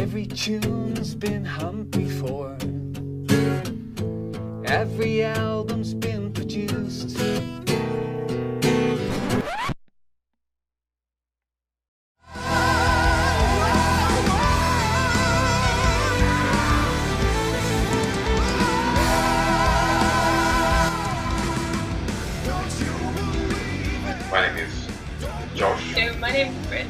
Every tune's been hummed before. Every album's been produced. My name is Josh. So my name is Britt.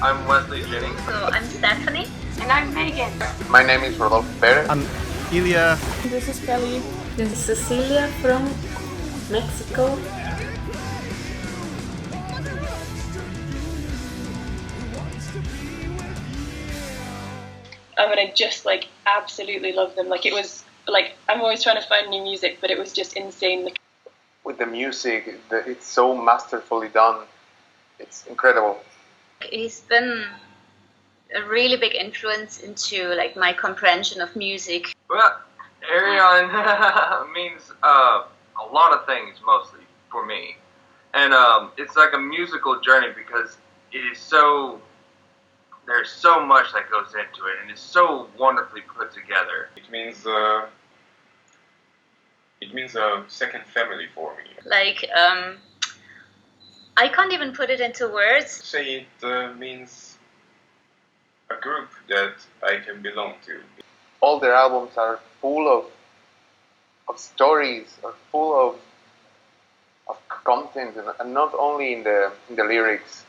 I'm Wesley Jennings. So I'm Stephanie. And I'm Megan. My name is Rodolfo Perez. I'm Ilya. This is Kelly. This is Cecilia from Mexico. And I just absolutely love them. It was I'm always trying to find new music, but it was just insane. With the music, it's so masterfully done. It's incredible. He's been a really big influence into my comprehension of music. Well, Ayreon means a lot of things, mostly for me, and it's like a musical journey because it is so. There's so much that goes into it, and it's so wonderfully put together. It means a second family for me. I can't even put it into words. Say it means a group that I can belong to. All their albums are full of stories, are full of content, and not only in the lyrics.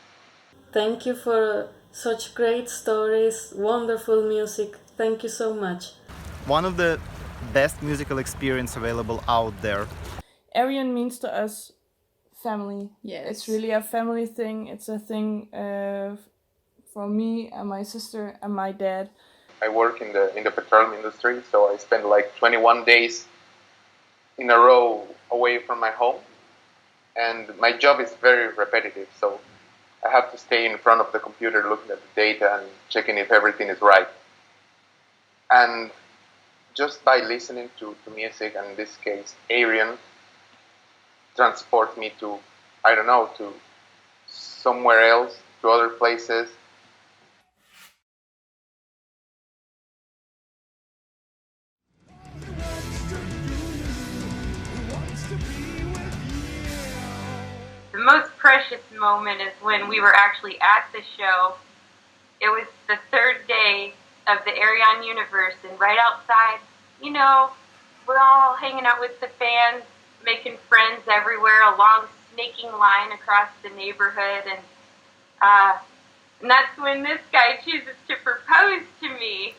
Thank you for such great stories, wonderful music. Thank you so much. One of the best musical experience available out there. Ayreon means to us family. Yes. It's really a family thing. It's a thing for me and my sister and my dad. I work in the petroleum industry, so I spend 21 days in a row away from my home, and my job is very repetitive, so I have to stay in front of the computer looking at the data and checking if everything is right. And just by listening to music, and in this case Ayreon, transport me to, to somewhere else, to other places. The most precious moment is when we were actually at the show. It was the third day of the Ayreon universe, and right outside, we're all hanging out with the fans, making friends everywhere, a long snaking line across the neighborhood, and that's when this guy chooses to propose to me.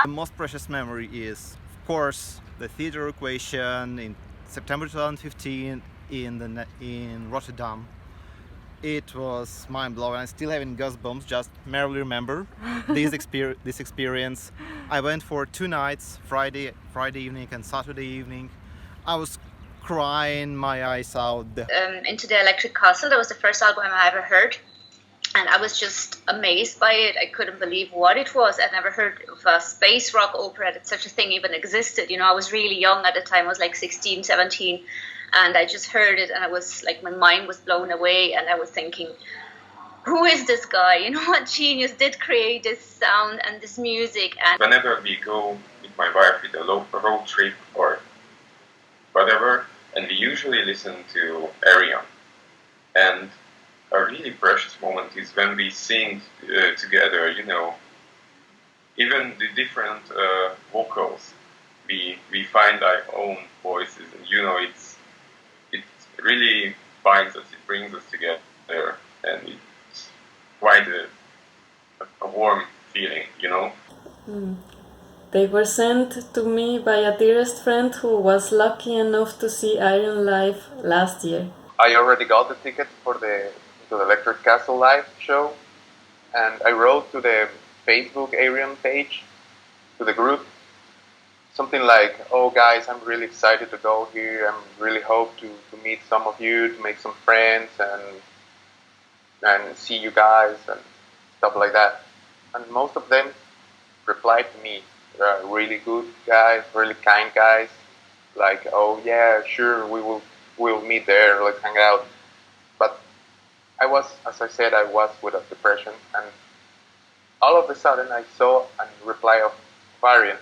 The most precious memory is, of course, the theater equation in September 2015 in Rotterdam. It was mind-blowing. I'm still having goosebumps, just merely remember this experience. I went for 2 nights, Friday evening and Saturday evening. I was crying my eyes out. Into the Electric Castle, that was the first album I ever heard. And I was just amazed by it. I couldn't believe what it was. I'd never heard of a space rock opera, that such a thing even existed. I was really young at the time. I was 16, 17. And I just heard it, and I was my mind was blown away, and I was thinking, who is this guy? What genius did create this sound and this music? And whenever we go with my wife with a road trip or whatever, and we usually listen to Ayreon. And a really precious moment is when we sing together, even the different vocals, we find our own voices, and it really binds us, it brings us together, and it's quite a warm feeling, They were sent to me by a dearest friend who was lucky enough to see Ayreon live last year. I already got the ticket to the Electric Castle live show, and I wrote to the Facebook Ayreon page, to the group, something like, oh guys, I'm really excited to go here. I really hope to meet some of you, to make some friends and see you guys and stuff like that. And most of them replied to me. They're really good guys, really kind guys. Oh yeah, sure, we'll meet there, let's hang out. But I was, as I said, with a depression, and all of a sudden I saw a reply of Arjen.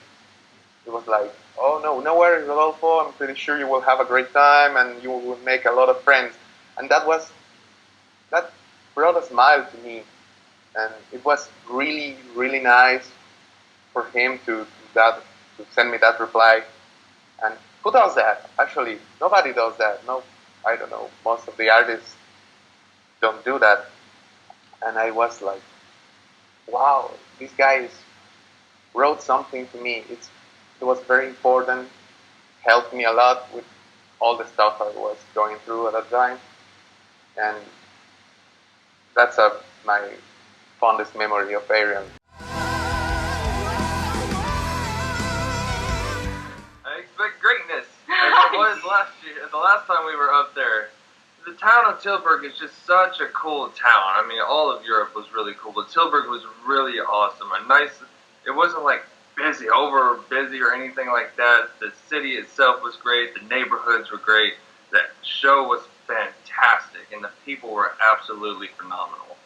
It was like, oh no worries, Rodolfo, I'm pretty sure you will have a great time and you will make a lot of friends. And that brought a smile to me. And it was really, really nice for him to send me that reply. And who does that? Actually, nobody does that. No, I don't know. Most of the artists don't do that. And I was like, wow, these guys wrote something to me. It was very important, helped me a lot with all the stuff I was going through at that time. And that's my fondest memory of Ayreon. I expect greatness, as it was last year, the last time we were up there. The town of Tilburg is just such a cool town. I mean, all of Europe was really cool, but Tilburg was really awesome. It wasn't like over busy or anything like that. The city itself was great. The neighborhoods were great. The show was fantastic, and the people were absolutely phenomenal.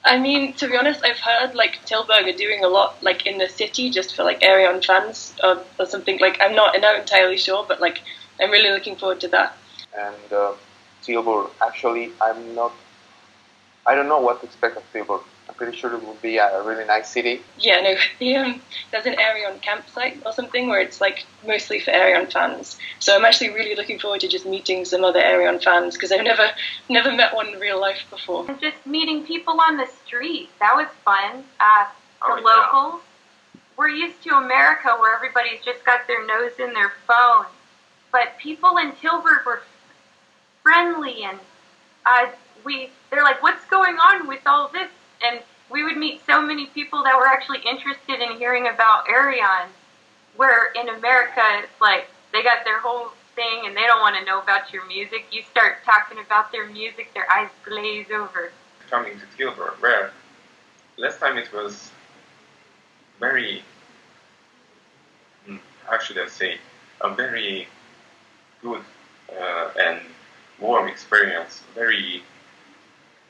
I mean, to be honest, I've heard like Tilburg are doing a lot like in the city just for like Ayreon fans or something. Like I'm not entirely sure, but like I'm really looking forward to that. And Tilburg, actually, I don't know what to expect of Tilburg. I'm pretty sure it will be a really nice city. Yeah, no, there's an Ayreon campsite or something where it's like mostly for Ayreon fans. So I'm actually really looking forward to just meeting some other Ayreon fans because I've never met one in real life before. And just meeting people on the street, that was fun. The yeah. locals. We're used to America where everybody's just got their nose in their phone. But people in Tilburg were friendly and they're like, what's going on with all this? And we would meet so many people that were actually interested in hearing about Ayreon, where in America it's like they got their whole thing and they don't want to know about your music. You start talking about their music, their eyes glaze over. Coming to Tilburg, where last time it was very, how should I say, a very good and warm experience, very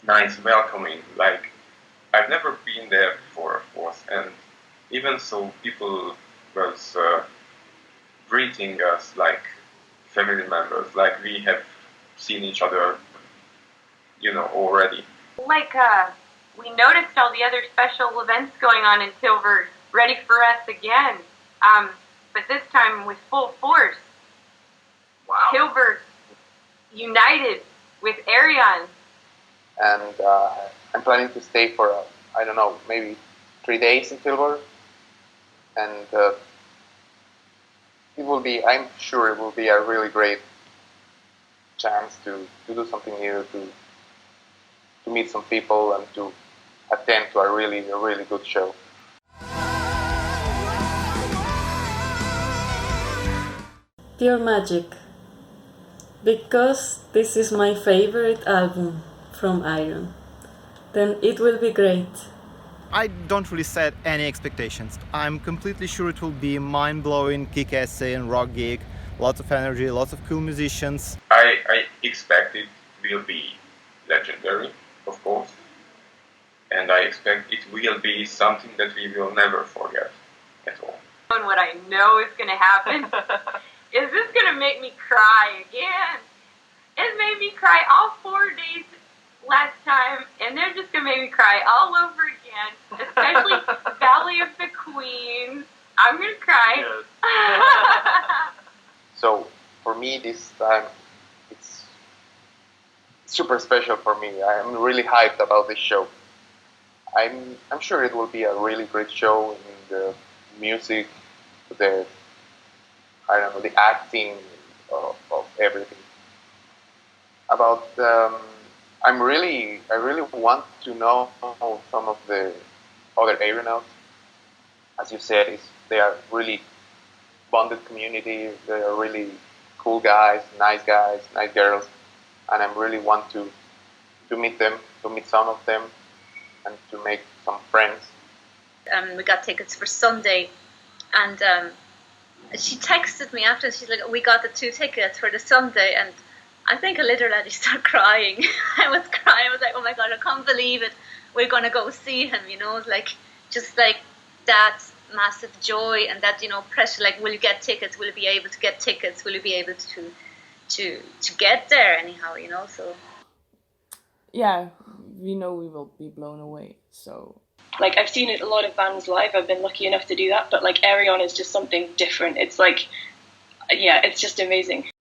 nice, welcoming. Like, I've never been there before, of course, and even so, people was greeting us like family members, like we have seen each other, already. Like, we noticed all the other special events going on in Tilburg, ready for us again, but this time with full force. Wow. Tilburg united with Ayreon. And I'm planning to stay for, I don't know, maybe 3 days in Tilburg. And I'm sure it will be a really great chance to do something new, to meet some people and to attend to a really good show. Pure magic. Because this is my favorite album from Ayreon, then it will be great. I don't really set any expectations. I'm completely sure it will be a mind-blowing, kick-assing rock gig, lots of energy, lots of cool musicians. I expect it will be legendary, of course, and I expect it will be something that we will never forget at all. And what I know is going to happen is this going to make me cry again. It made me cry all 4 days last time, and they're just going to make me cry all over again, especially Valley of the Queens. I'm going to cry. Yes. So for me this time, it's super special for me. I'm really hyped about this show. I'm sure it will be a really great show in the music, the acting of everything. I really want to know some of the other Ayreonauts. As you said, they are really bonded community. They are really cool guys, nice girls, and I really want to meet them, to meet some of them, and to make some friends. We got tickets for Sunday, and she texted me after. She's like, "We got the 2 tickets for the Sunday," and I think I literally started crying. I was crying. I was like, "Oh my God, I can't believe it. We're gonna go see him." It's like just like that massive joy and that, you know, pressure, like, will you get tickets? Will you be able to get tickets? Will you be able to get there anyhow, you know? So yeah, we know we will be blown away. So like, I've seen a lot of bands live. I've been lucky enough to do that, but like Ayreon is just something different. It's like, yeah, it's just amazing.